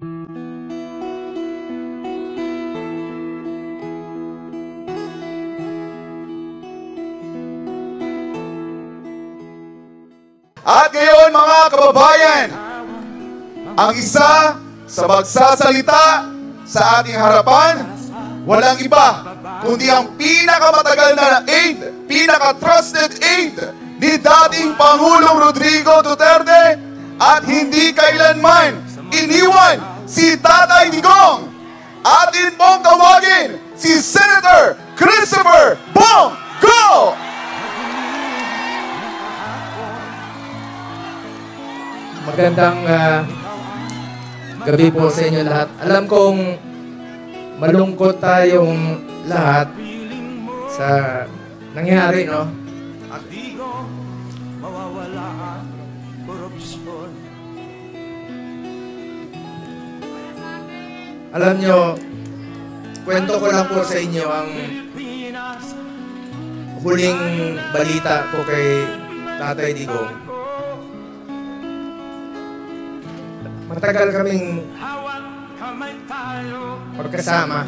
At ngayon mga kababayan, ang isa sa magsasalita sa ating harapan, walang iba, kundi ang pinakamatagal na aide, pinaka-trusted aide ni dating Pangulong Rodrigo Duterte at hindi kailanman iniwan si Tatay Digong. Atin pong tawagin si Senator Christopher Bong Go! Magandang gabi po sa inyo lahat. Alam kong malungkot tayong lahat sa nangyari, no? Alam nyo, kwento ko lang po sa inyo ang huling balita ko kay Tatay Digong. Matagal kaming pagkasama.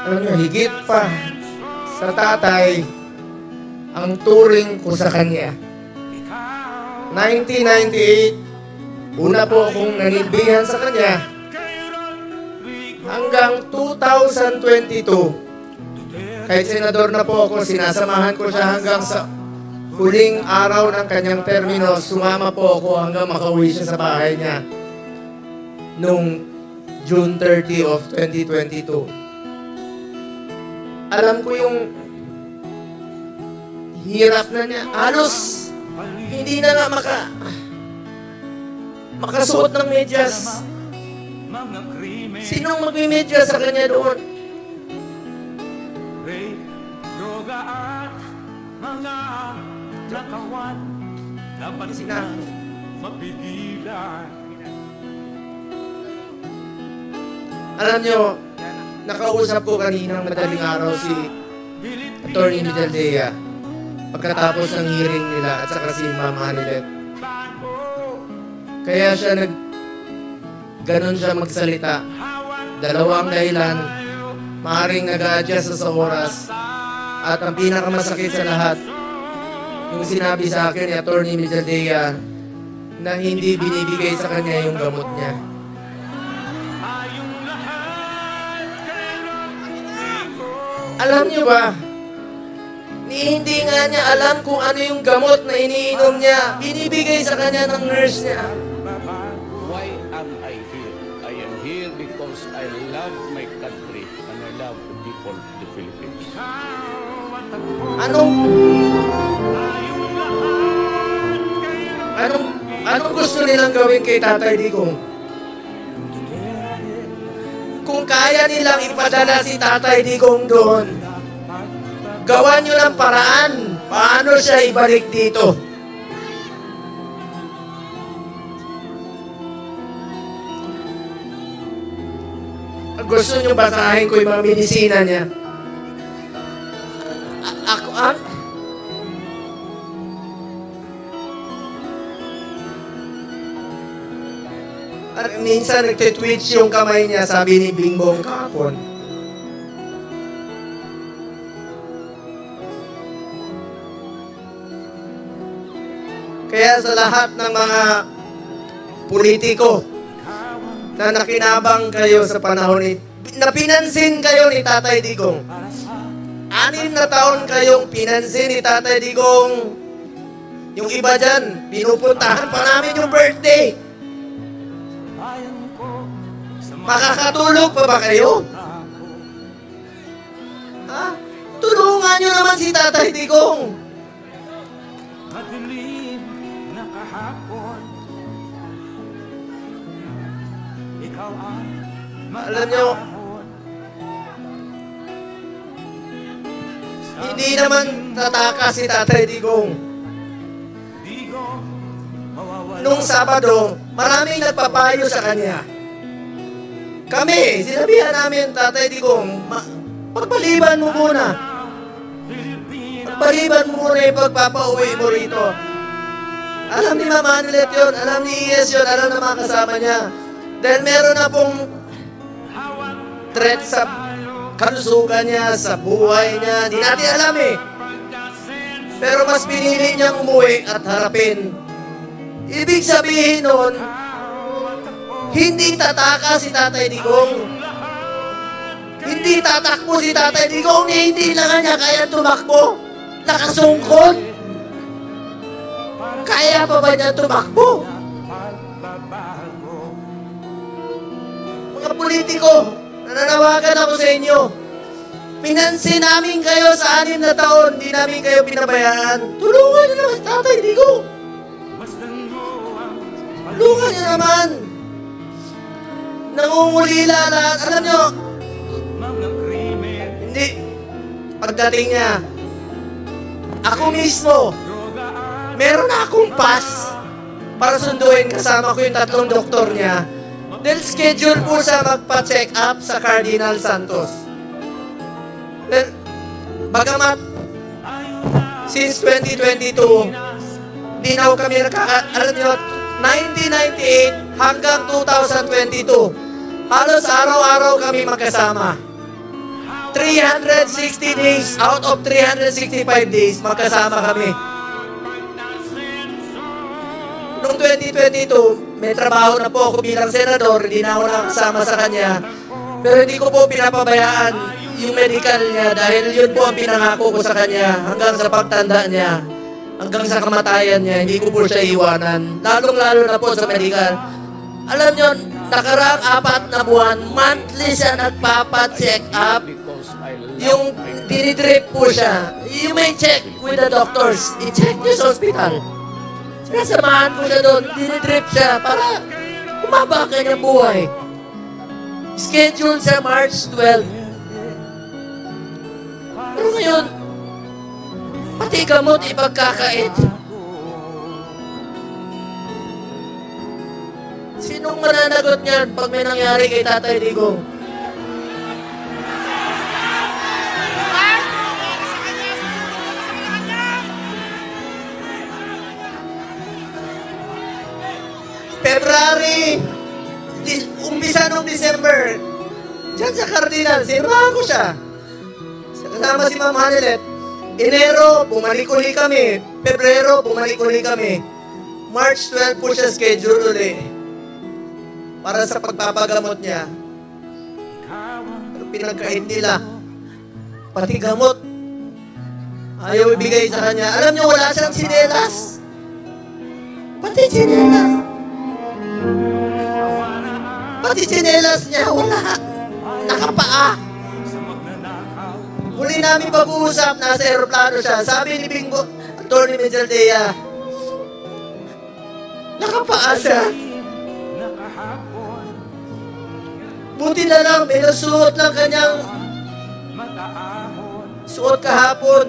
Alam nyo, higit pa sa tatay ang turing ko sa kanya. 1998, una po akong nanilbihan sa kanya. Hanggang 2022, kahit senador na po ako, sinasamahan ko siya hanggang sa huling araw ng kanyang termino. Sumama po ako hanggang makauwi siya sa bahay niya noong June 30 of 2022. Alam ko yung hirap na niya. Halos hindi na nga makasuot ng medyas. Sinong magme-medyas sa kanya doon? Sinabi. Alam nyo, nakausap ko kaninang madaling araw si Atty. Mijaldea pagkatapos ng hearing nila at saka si Ma'am Hanilet. Kaya siya ganon siya magsalita. Dalawang dahilan, maaaring nag-a-adjust sa oras, at ang pinakamasakit sa lahat, yung sinabi sa akin ni Atty. Mijaldea na hindi binibigay sa kanya yung gamot niya. Alam niyo ba, hindi nga niya alam kung ano yung gamot na iniinom niya. Binibigay sa kanya ng nurse niya. Why am I here? I am here because I love my country and I love the people of the Philippines. Anong gusto nilang gawin kay Tatay Digong? Kung kaya nilang ipadala si Tatay Digong doon, gawan nyo ng paraan paano siya ibalik dito. Gusto nyo basahin ko yung mga medisina niya? At minsan nagtitwitch yung kamay niya, sabi ni Bingbong kahapon. Kaya sa lahat ng mga politiko na nakinabang kayo sa panahon na pinansin kayo ni Tatay Digong. 6 na taon kayong pinansin ni Tatay Digong. Yung iba dyan, pinupuntahan pa namin yung birthday. Makakatulog pa ba kayo? Ha? Tulungan nyo naman si Tatay Digong. Alam nyo, hindi naman tatakas si Tatay Digong. Nung Sabado, maraming nagpapayo sa kanya. Kami, sinabihan namin, Tatay Digong, pagpaliban mo muna. Pagpaliban mo muna yung pagpapauwi mo rito. Alam ni Ma'am Anulet yun, alam ni Iyes yun, alam ng mga kasama niya. Dahil meron na pong threat sa kalusugan niya, sa buhay niya. Di natin alam eh. Pero mas pinili niyang umuwi at harapin. Ibig sabihin nun, hindi tataka si Tatay Digong. Hindi tatakbo si Tatay Digong, hindi na nga niya kaya tumakbo. Nakasungkot. Kaya pa ba niya tumakbo? Mga politiko, nananawagan ako sa inyo. Pinansin namin kayo sa 6 na taon, hindi namin kayo pinabayaan. Tulungan niyo naman si Tatay Digong. Tulungan niyo naman. Nangungulila lahat. Alam niyo, hindi. Pagdating niya, ako mismo, meron akong pass para sunduin kasama ko yung 3 doktor niya. Dahil schedule po siya magpa-check up sa Cardinal Santos. Dahil, bagamat, since 2022, di na kami alam niyo, 1998 hanggang 2022, halos araw-araw kami magkasama. 360 days out of 365 days, magkasama kami. Noong 2022, may trabaho na po ako bilang senador, hindi na ako nakasama sa kanya. Pero hindi ko po pinapabayaan yung medical niya dahil yun po ang pinangako ko sa kanya hanggang sa pagtanda niya, hanggang sa kamatayan niya, hindi ko po siya iwanan. Lalong-lalo na po sa medical. Alam niyo, nakaraang 4 na buwan, monthly siya nagpapa-check up. Yung dinidrip po siya. You may check with the doctors. I-check niyo sa hospital. Sinasamahan ko siya doon, dinidrip siya para umaba ang kanyang buhay. Schedule sa March 12. Pero ngayon, pati gamot ipagkakait. Sinong mananagot niyan pag may nangyari kay Tatay Digong? February, umpisa nung December, dyan sa Cardinal, sinabahan ko siya. Kasama si Ma'am Anulet. Enero, bumalik uli kami. Pebrero, bumalik uli kami. March 12 po siya schedule uli. Para sa pagpapagamot niya. Pero pinagkait nila. Pati gamot. Ayaw ibigay sa kanya. Alam niyo, wala siyang sinelas. Pati sinelas. Pati sinelas niya, wala. Nakapaa. Huli namin pag-uusap, nasa aeroplano siya. Sabi ni Bingo, Atty. Mejaldea, nakapaa siya. Buti na lang, may nasuot lang kanyang suot kahapon.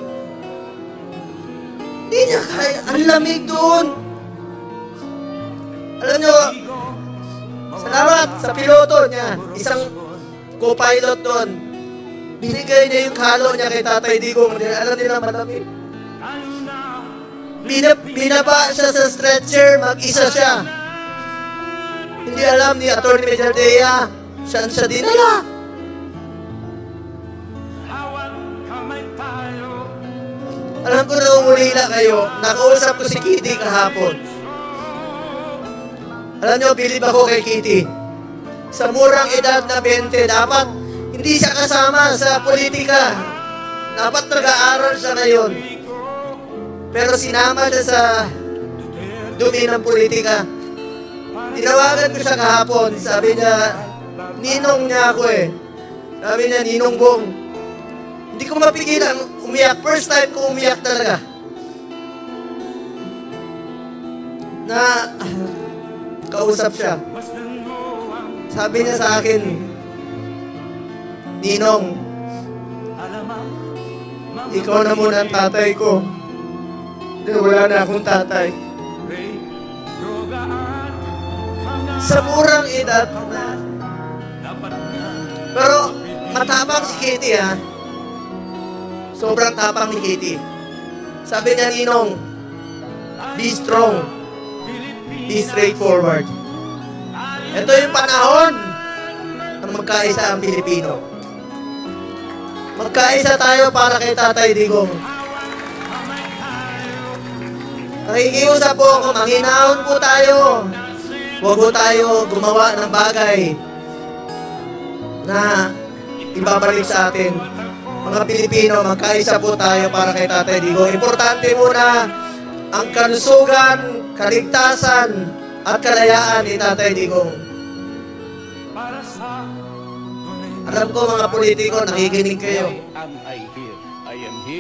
Hindi niya kaya, ang lamig doon. Alam niyo, salamat sa piloto niya, isang co-pilot doon. Binigay niya yung kalo niya kay Tatay Digong. Alam nila malamig. Binaba siya sa stretcher, mag-isa siya. Hindi alam ni Atty. Mejaldea, saan siya dinala. Alam ko na umulila kayo, nakausap ko si Kitty kahapon. Alam niyo, bilib ako kay Kitty. Sa murang edad na 20, dapat hindi siya kasama sa politika. Dapat nag-aaral siya ngayon. Pero sinama siya sa dumi ng politika. Tinawagan ko siya kahapon. Sabi niya, ninong niya ako eh. Sabi niya, Ninong Bong. Hindi ko mapigilan umiyak. First time ko umiyak talaga. Na kausap siya. Sabi niya sa akin, Ninong, ikaw na muna ang tatay ko. Dahil wala na akong tatay. Sa murang edad na. Pero matapang si Kitty ha. Sobrang tapang ni Kitty. Sabi niya, Ninong, be strong. Be straightforward. Ito yung panahon na magkaisa ang Pilipino. Magkaisa tayo para kay Tatay Digong. Nakikiusap po ako, manghinahon po tayo. Huwag po tayo gumawa ng bagay na ibabalik sa atin. Mga Pilipino, magkaisa po tayo para kay Tatay Digong. Importante muna ang kalusugan, kaligtasan, at kalayaan ni Tatay Digong. Alam ko mga politiko, nakikinig kayo.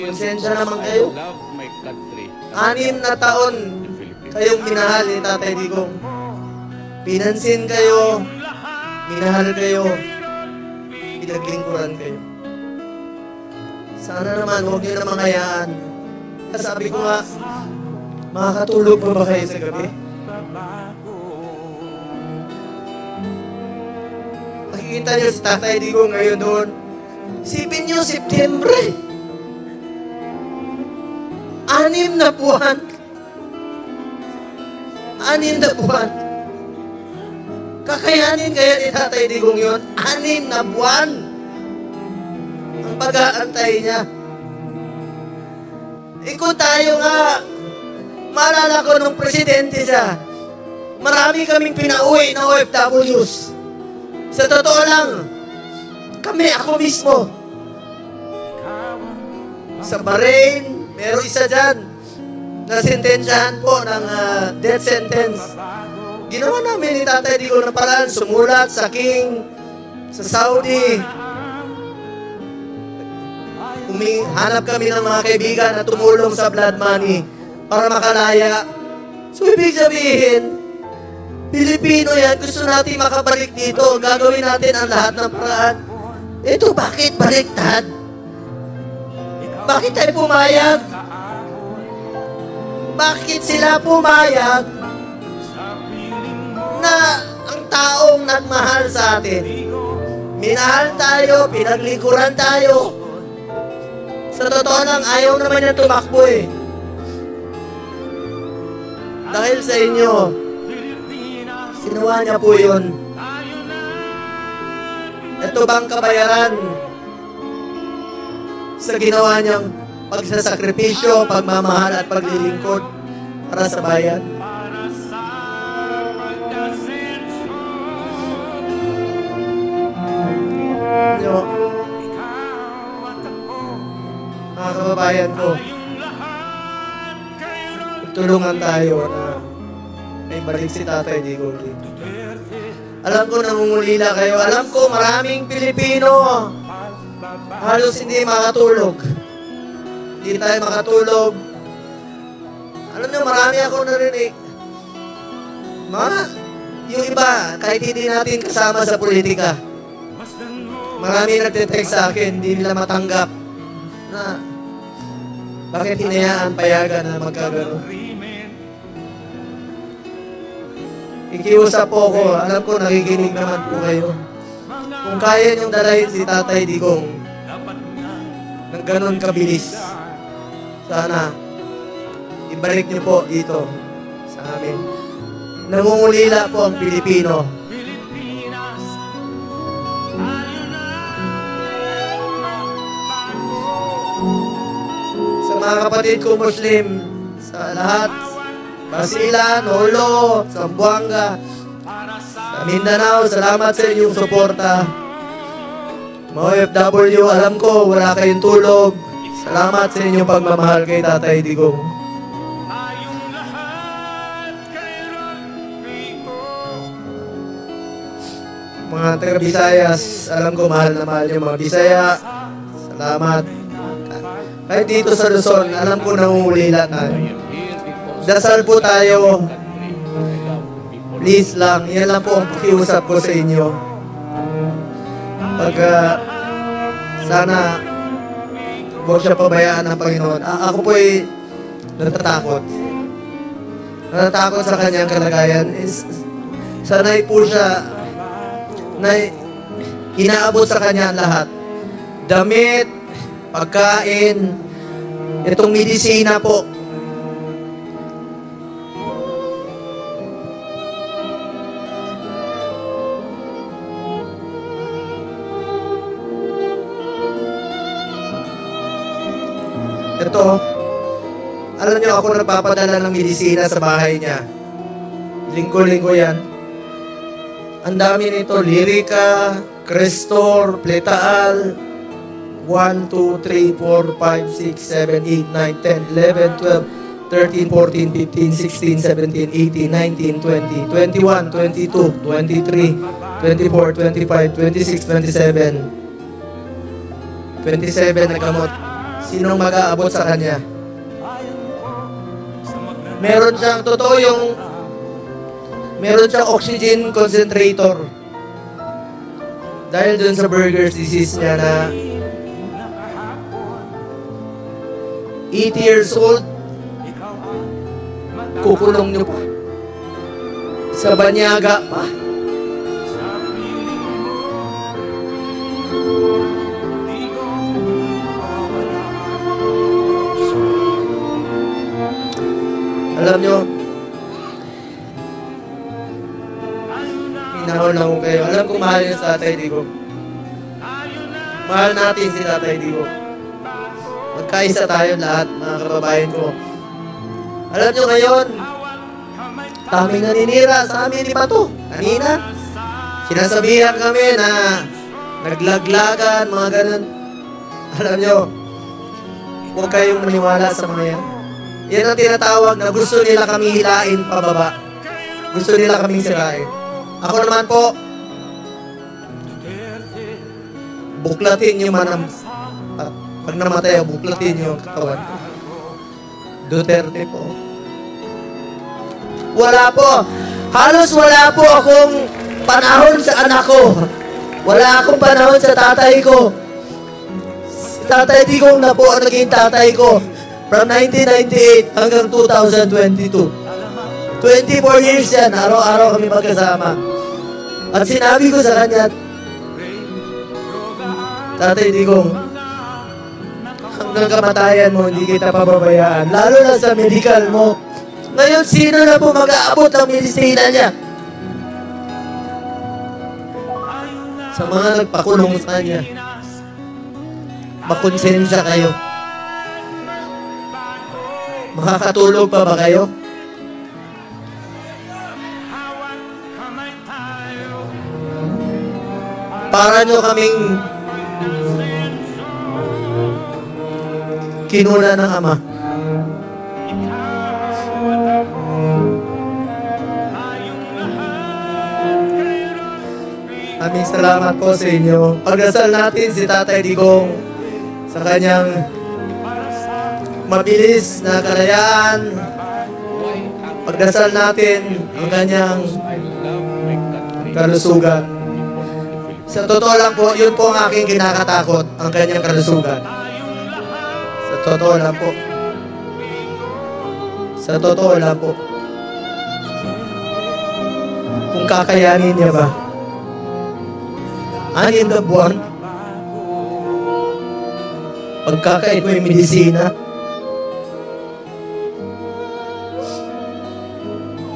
Konsensya naman kayo. 6 na taon kayong minahal ni Tatay Digong. Pinansin kayo, minahal kayo, pinaglingkuran kayo. Sana naman, huwag niyo namang hayaan. Sabi ko nga, makakatulog pa ba kayo sa gabi? Nakikita niyo si Tatay Digong ngayon doon. Isipin niyo, September. 6 na buwan. 6 na buwan. Kakayanin kaya ni Tatay Digong yun? 6 na buwan. Ang pag-aantay niya. Kung tayo nga, maalala ko nung presidente siya, marami kaming pinauwi na OFWs. Sa totoo lang, ako mismo, sa Bahrain, meron isa dyan, na sentensyahan po ng death sentence. Ginawa namin ni Tatay Digong na paraan, sumulat sa King, sa Saudi. Hanap kami ng mga kaibigan na tumulong sa blood money para makalaya. So, ibig sabihin, Pilipino yan, gusto natin makabalik dito. Gagawin natin ang lahat ng paraan. Ito, bakit baliktad? Bakit tayo pumayag? Bakit sila pumayag na ang taong nagmahal sa atin? Minahal tayo, pinaglingkuran tayo. Sa totoo lang, ayaw naman niya tumakbo eh. Dahil sa inyo, ginawa niya po yun. Ito bang kabayaran sa ginawa niyang pagsasakripisyo, pagmamahal at paglilingkod para sa bayan? Mga kababayan ko, tulungan tayo na may balik si Tatay Digong dito. Alam ko nangungulila kayo. Alam ko maraming Pilipino halos hindi makatulog. Hindi tayo makatulog. Alam niyo, marami akong narinig. Yung iba, kahit hindi natin kasama sa politika, marami nagte-text sa akin, hindi nila matanggap na bakit hinayaan payagan na magkagano. Ikiusap po ko, alam ko nakikinig naman po kayo. Kung kaya niyong dalahin si Tatay Digong ng ganon kabilis, sana ibalik niyo po dito sa amin. Nangungulila po ang Pilipino. Sa mga kapatid ko Muslim, sa lahat, Basilan, Holo, Zamboanga, sa Mindanao, salamat sa inyong suporta. Mga OFW, alam ko, wala kayong tulog. Salamat sa inyong pagmamahal kay Tatay Digong. Mga taga-Visayas, alam ko mahal na mahal yung mga Bisaya. Salamat. Kahit dito sa Luzon, alam ko nangungulila tayo. Dasal po tayo. Please lang, yan lang po ang pakiusap ko sa inyo. Pag sana huwag siya pabayaan ng Panginoon. Ako po ay natatakot. Natatakot sa kanyang kalagayan. Sanay po siya na inaabot sa kanya lahat. Damit, pagkain, itong medisina po. Ito, alam niyo ako nagpapadala ng medisina sa bahay niya. Linggo-linggo yan. Ang dami nito, Lyrica, Crestor, Pletaal, 1, 2, 3, 4, 5, 6, 7, 8, 9, 10, 11, 12, 13, 14, 15, 16, 17, 18, 19, 20, 21, 22, 23, 24, 25, 26, 27. 27 na gamot. Sinong mag-aabot sa kanya? Meron siyang, totoo yung, meron siyang oxygen concentrator. Dahil dun sa Buerger's disease niya na 80 years old, kukulong niyo pa. Sa banyaga pa. Alam nyo, minahon lang ko kayo. Alam kong mahal niyo si Tatay Digong. Mahal natin si Tatay Digong. Magkaisa tayo lahat, mga kababayan ko. Alam nyo ngayon, daming naninira sa amin ni Pato. Kanina, sinasabihan kami na naglaglagan, mga ganun. Alam nyo, huwag kayong maniwala sa mga yan. Yan ang tinatawag na gusto nila kami hilain pababa. Gusto nila kaming sirain. Ako naman po, buklatin nyo man ang, pag namatay ako, buklatin nyo ang katawan ko. Duterte po. Wala po. Halos wala po akong panahon sa anak ko. Wala akong panahon sa tatay ko. Si Tatay Digong na po ang naging tatay ko. From 1998 hanggang 2022. 24 years yan. Araw-araw kami magkasama. At sinabi ko sa kanya, Tatay Digong, hanggang kamatayan mo, hindi kita pababayaan. Lalo na sa medical mo. Ngayon, sino na po mag-aabot ng medisina niya? Sa mga nagpakulong sa kanya, makonsensya kayo. Makakatulog pa ba kayo? Para nyo kaming kinuna ng Ama. Aming salamat po sa inyo. Pagdasal natin si Tatay Digong sa kanyang mabilis na kalayaan. Pagdasal natin ang kanyang kalusugan. Sa totoo lang po, yun po ang aking kinakatakot, ang kanyang kalusugan. Sa totoo lang po. Sa totoo lang po. Kung kakayanin niya ba? 6 na buwan? Pagkakait mo yung medisina?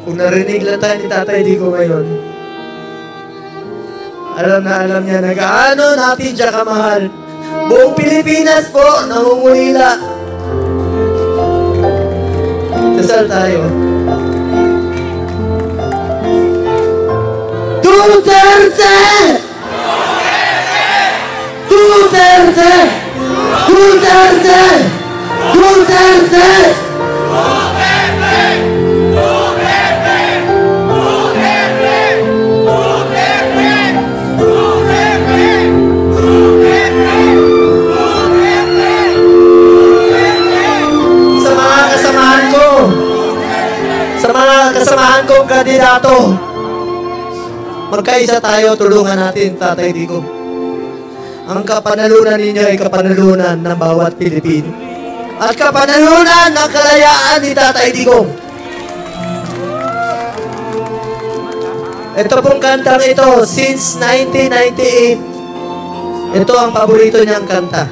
Kung narinig lang tayo ni Tatay Digong ngayon, alam na alam niya na gaano natin siya kamahal. Buong Pilipinas po, nangungulila. Dasal tayo. Duterte! Duterte! Duterte! Duterte! Sa mga kasamahan kong kandidato, magkaisa tayo, tulungan natin, Tatay Digong. Ang kapanalunan ninyo ay kapanalunan ng bawat Pilipino. At kapanalunan ng kalayaan ni Tatay Digong. Ito pong kantang ito, since 1998, ito ang paborito niyang kanta.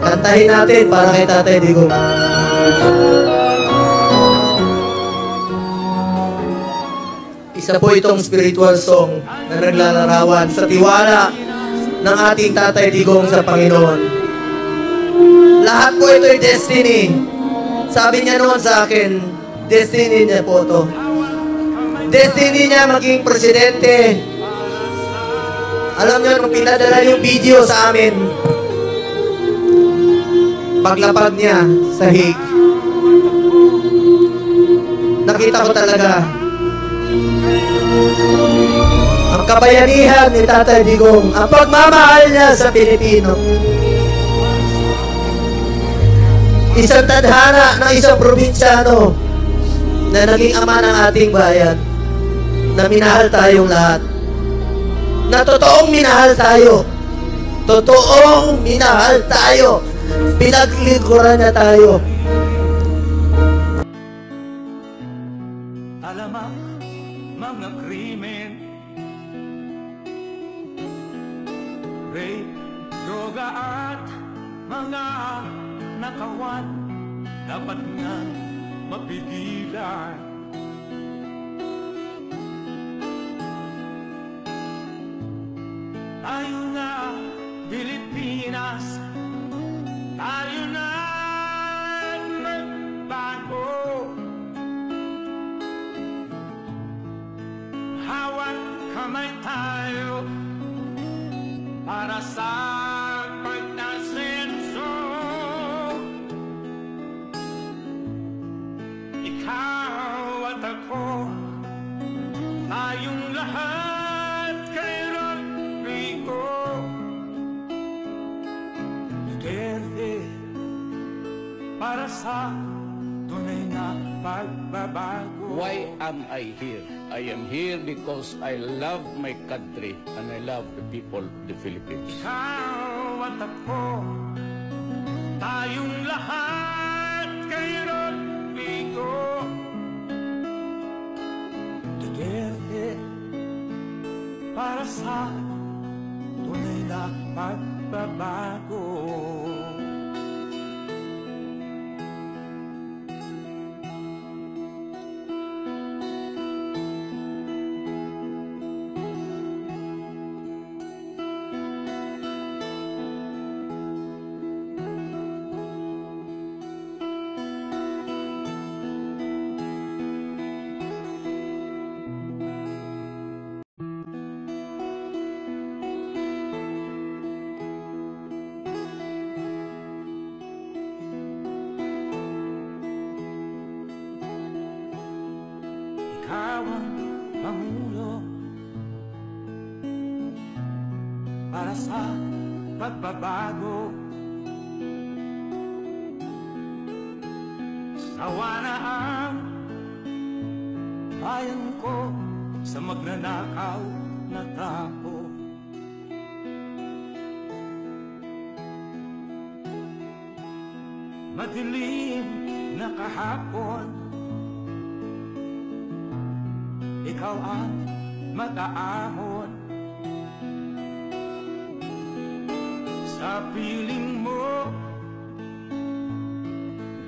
Kantahin natin para kay Tatay Digong. Isa po itong spiritual song na naglalarawan sa tiwala ng ating Tatay Digong sa Panginoon. Lahat po ito'y destiny. Sabi niya noon sa akin, destiny niya po ito. Destiny niya maging presidente. Alam niyo, nung pinadala yung video sa amin, paglapag niya sa Hague, nakita ko talaga ang kabayanihan ni Tatay Digong, ang pagmamahal niya sa Pilipino. Isang tadhana ng isang probinsyano na naging ama ng ating bayan, na minahal tayong lahat, na totoong minahal tayo, totoong minahal tayo, pinaglingkuran niya tayo. Alamak, mga krimen, rape, droga at mga nakawan, dapat nga mapigilan. Tayo na, Pilipinas, tayo na magbago. Hawak kamay tayo para sa pagtasenso. Ikaw at ako, tayong lahat kay Rodrigo Duterte, para sa tunay na pagbabago. Why am I here? I am here because I love my country and I love the people of the Philippines. Ikaw at ako, tayong lahat kay Rodrigo Duterte, para sa tunay na pagbabago. Ikaw ang Pangulo para sa pagbabago. Sawa na ang bayan ko sa magnanakaw na tao. Madilim na kahapon, ikaw ang mag-aahon. Sa piling mo,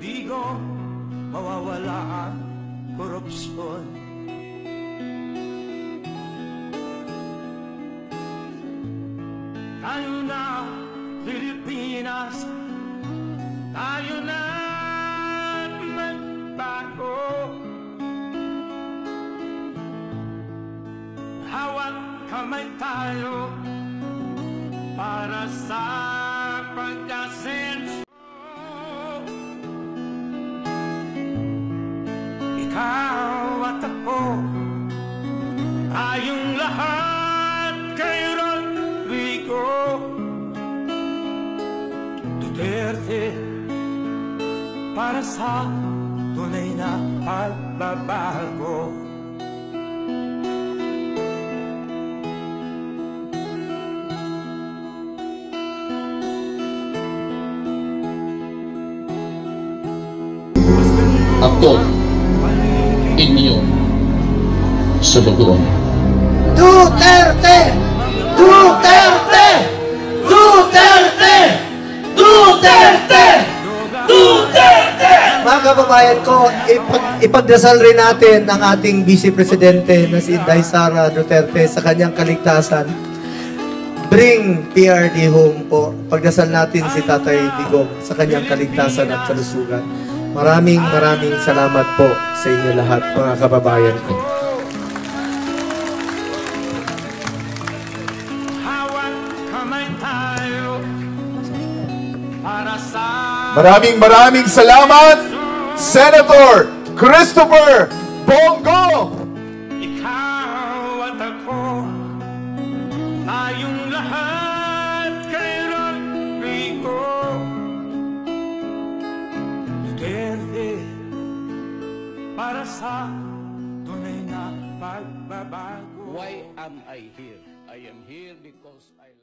di ko mawawala ang korupsyon. Tayo na, Pilipinas, tayo na magbago. Hawak kamay tayo para sa pagkasenso. Ikaw at ako, tayong lahat kay Rodrigo Duterte, para sa tunay na pagbabago. Ako, inyo, sa Bagoong. Duterte! Duterte! Duterte! Duterte! Duterte! Mga kababayan ko, ipagdasal rin natin ang ating Vice Presidente na si Inday Sara Duterte sa kanyang kaligtasan. bring PRD home po. Pagdasal natin si Tatay Digong sa kanyang kaligtasan at kalusugan. Maraming salamat po sa inyo lahat, mga kababayan ko. hawak kamay tayo para sa Maraming salamat, Senator Christopher Bongo! ikaw at ako, tayong lahat kay Rodrigo Duterte, para sa tunay na pagbabago. Why am I here? I am here because I